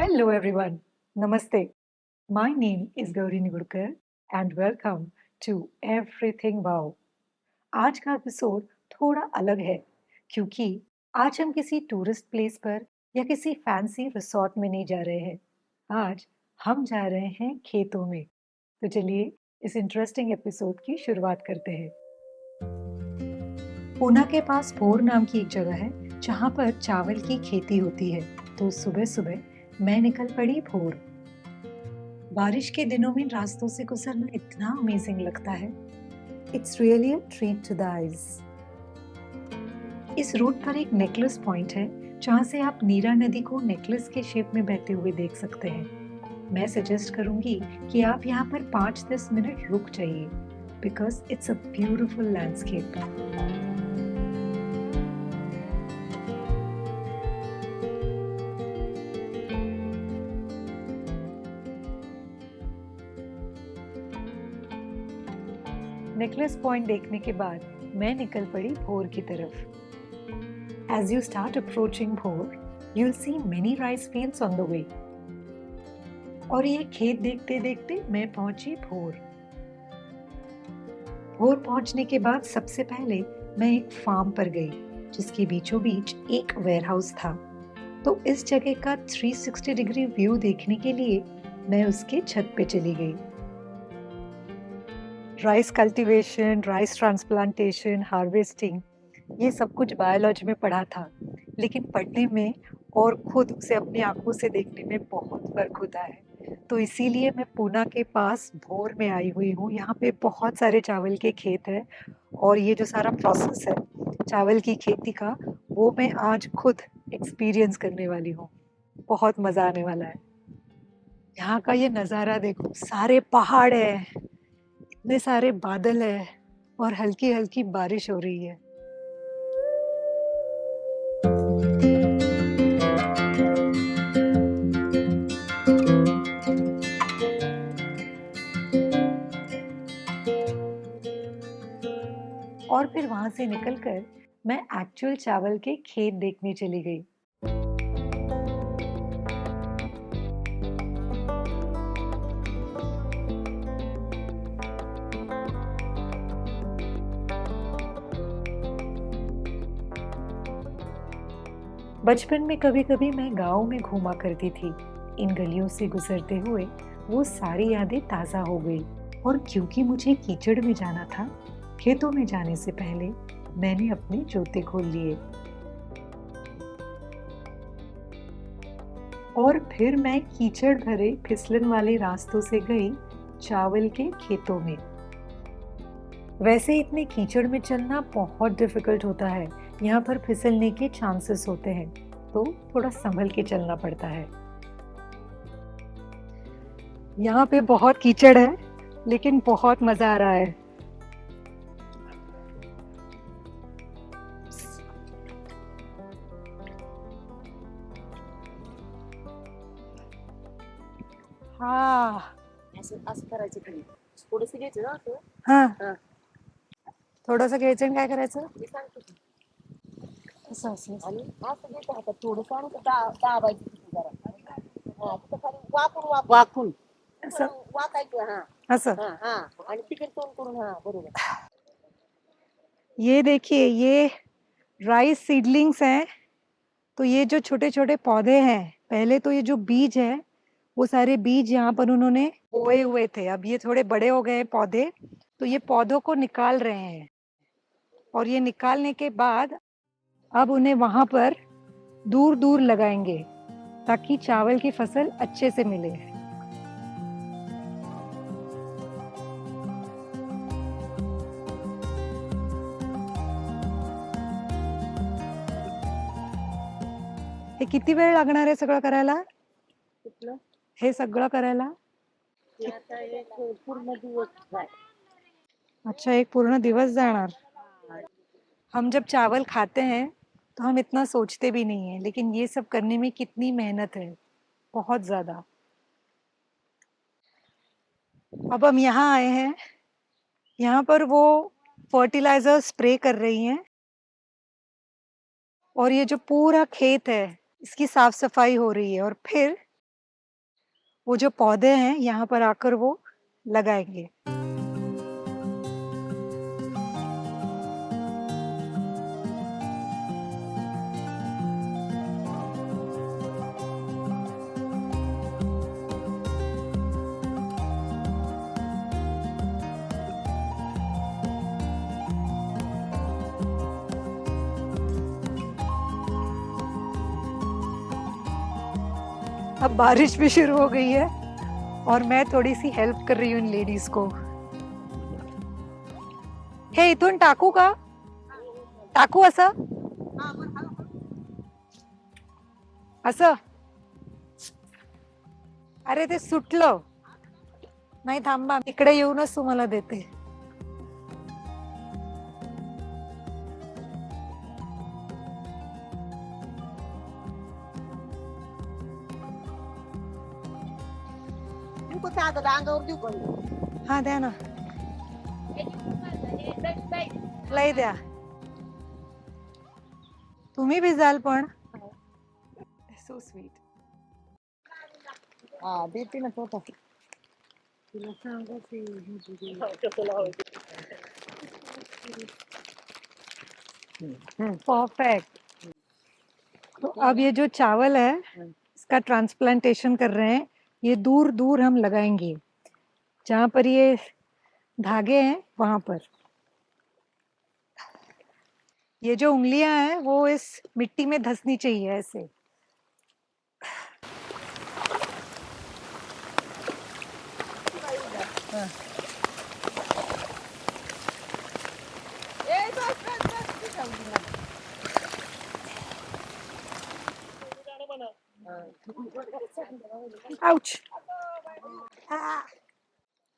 Hello everyone. Namaste. My name is Gauri Nigurkar and welcome to Everything Wow. आज का episode थोड़ा अलग है क्योंकि आज हम किसी टूरिस्ट प्लेस पर या किसी फैंसी रिसोर्ट में नहीं जा रहे हैं। आज हम जा रहे हैं खेतों में। तो चलिए इस इंटरेस्टिंग एपिसोड की शुरुआत करते हैं। पूना के पास भोर नाम की एक जगह है जहाँ पर चावल की खेती होती है। तो सुबह सुबह मैं निकल पड़ी भोर। बारिश के दिनों में रास्तों से गुजरना इतना अमेजिंग लगता है। It's really a treat to the eyes. इस रूट पर एक नेकलेस पॉइंट है जहाँ से आप नीरा नदी को नेकलेस के शेप में बहते हुए देख सकते हैं। मैं सजेस्ट करूंगी कि आप यहाँ पर 5-10 मिनट रुक जाइए because it's a beautiful landscape. Necklace point देखने के बाद मैं निकल पड़ी भोर की तरफ। As you start approaching Bhor, you'll see many rice fields on the way. और ये खेत देखते देखते मैं पहुंची भोर। भोर पहुंचने के बाद सबसे पहले मैं एक फार्म पर गई जिसके बीचों बीच एक वेयरहाउस था। तो इस जगह का 360 डिग्री व्यू देखने के लिए मैं उसके छत पे चली गई। Rice cultivation, rice transplantation, harvesting, ये सब कुछ बायोलॉजी में पढ़ा था, लेकिन पढ़ने में और खुद उसे अपनी आंखों से देखने में बहुत फर्क होता है। तो इसीलिए मैं पूना के पास भोर में आई हुई हूँ। यहाँ पे बहुत सारे चावल के खेत हैं और ये जो सारा प्रोसेस है चावल की खेती का, वो मैं आज खुद एक्सपीरियंस करने वाली हूँ। बहुत मज़ा आने वाला है। यहाँ का ये नज़ारा देखो, सारे पहाड़ है, इतने सारे बादल है और हल्की हल्की बारिश हो रही है। और फिर वहां से निकलकर मैं एक्चुअल चावल के खेत देखने चली गई। बचपन में कभी-कभी मैं गांव में घूमा करती थी। इन गलियों से गुजरते हुए वो सारी यादें ताजा हो गई। और क्योंकि मुझे कीचड़ में जाना था, खेतों में जाने से पहले मैंने अपने जूते खोल लिए और फिर मैं कीचड़ भरे फिसलन वाले रास्तों से गई चावल के खेतों में। वैसे इतने कीचड़ में चलना बहुत डिफिकल्ट होता है। यहाँ पर फिसलने के चांसेस होते हैं, तो थोड़ा संभल के चलना पड़ता है। यहाँ पे बहुत कीचड़ है, लेकिन बहुत मजा आ रहा है। हाँ, असं असं करायचं तुम्ही थोडंसं घ्यायचं ना असं हाँ, हा थोडंसं घ्यायचं आणि काय करायचं? मी सांगतो की. असं असं असं. आणि असं घ्यायचं हातात थोडंसं आणि दाबायचं तिथे जरा हा तिथं खाली वाकून असं वाकायचं हा असं. हा हा आणि तिकडे तोंड करून हा बरोबर. ये देखिए, ये राइस सीडलिंग्स हैं। तो ये जो छोटे छोटे पौधे हैं, पहले तो ये जो बीज है वो सारे बीज यहाँ पर उन्होंने बोए हुए थे। अब ये थोड़े बड़े हो गए हैं पौधे, तो ये पौधों को निकाल रहे हैं और ये निकालने के बाद अब उन्हें वहां पर दूर दूर लगाएंगे ताकि चावल की फसल अच्छे से मिले। हे किती वेळ लागणार आहे सगळं करायला? कुठलं हे सगळं करायला? ते आता एक पूर्ण दिवस जाय. अच्छा, एक पूर्ण दिवस जाणार। हम जब चावल खाते हैं तो हम इतना सोचते भी नहीं है, लेकिन ये सब करने में कितनी मेहनत है, बहुत ज्यादा। अब हम यहाँ आए हैं, यहाँ पर वो फर्टिलाइजर स्प्रे कर रही हैं और ये जो पूरा खेत है इसकी साफ सफाई हो रही है और फिर वो जो पौधे हैं यहाँ पर आकर वो लगाएंगे। अब बारिश भी शुरू हो गई है और मैं थोड़ी सी हेल्प कर रही हूँ इन लेडीज को। हे इथून टाकू का? टाकू असं असं? अरे ते सुटलं. नाही थांबा, इकडे येऊनच तुम्हाला देते. इनको साधं अंगावर देऊ पण हा द्या ना, लय द्या. तुम्ही भिजाल पण. So sweet. हा देते ना स्वतः तिला परफेक्ट. तो अब ये जो चावल है इसका ट्रांसप्लांटेशन कर रहे हैं. ये दूर दूर हम लगाएंगे, जहाँ पर ये धागे हैं वहां पर. ये जो उंगलियां हैं वो इस मिट्टी में धंसनी चाहिए ऐसे. आउच.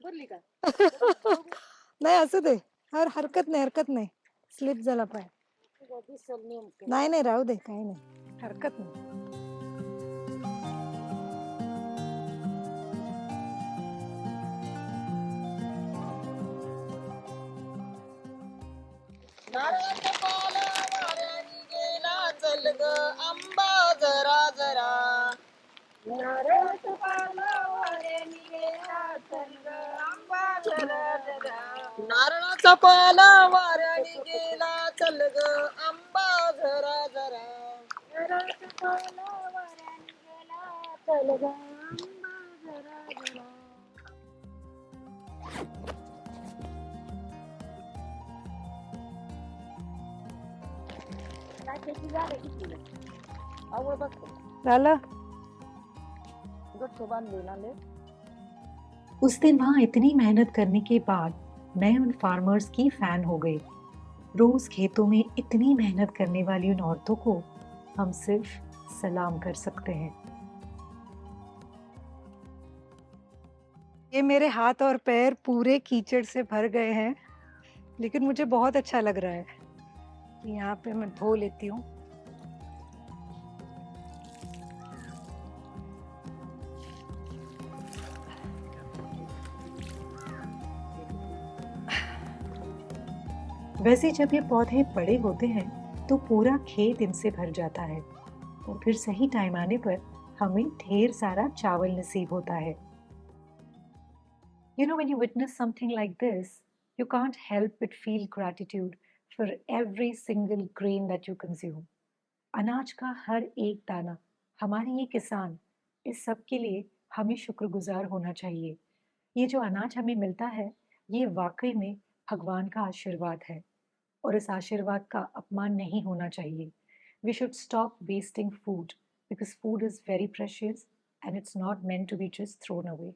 बोलली का नाही असू दे. हरकत नाही, हरकत नाही. स्लिप झाला पाय. दिसल नेमकं नाही नाही, राहू दे, काही नाही, हरकत नाही. नारळाचा पाला वाऱ्याने गेला चल ग आंबा जरा जरा नारळाचा पाला वाऱ्याने गेला चल ग आंबा जरा जरा नारळाचा पाला वाऱ्याने गेला चल ग आंबा जरा जरा नारळाचा पाला वाऱ्याने गेला चल ग आंबा जरा जरा. त्याची झाडं किती आवड बघतो झालं. गट्टू बांधले ना ले उस दिन वहाँ इतनी मेहनत करने के बाद मैं उन फार्मर्स की फैन हो गई. रोज खेतों में इतनी मेहनत करने वाली उन औरतों को हम सिर्फ सलाम कर सकते हैं. ये मेरे हाथ और पैर पूरे कीचड़ से भर गए हैं, लेकिन मुझे बहुत अच्छा लग रहा है. यहाँ पे मैं धो लेती हूँ. वैसे जब ये पौधे बड़े होते हैं तो पूरा खेत इनसे भर जाता है और फिर सही टाइम आने पर हमें ढेर सारा चावल नसीब होता है. You know, when you witness something like this, you can't help but feel gratitude for every single grain that you consume. अनाज का हर एक दाना, हमारे ये किसान, इस सब के लिए हमें शुक्रगुजार होना चाहिए. ये जो अनाज हमें मिलता है, ये वाकई में भगवान का आशीर्वाद है और इस आशीर्वाद का अपमान नहीं होना चाहिए. We should stop wasting food because food is very precious and it's not meant to be just thrown away.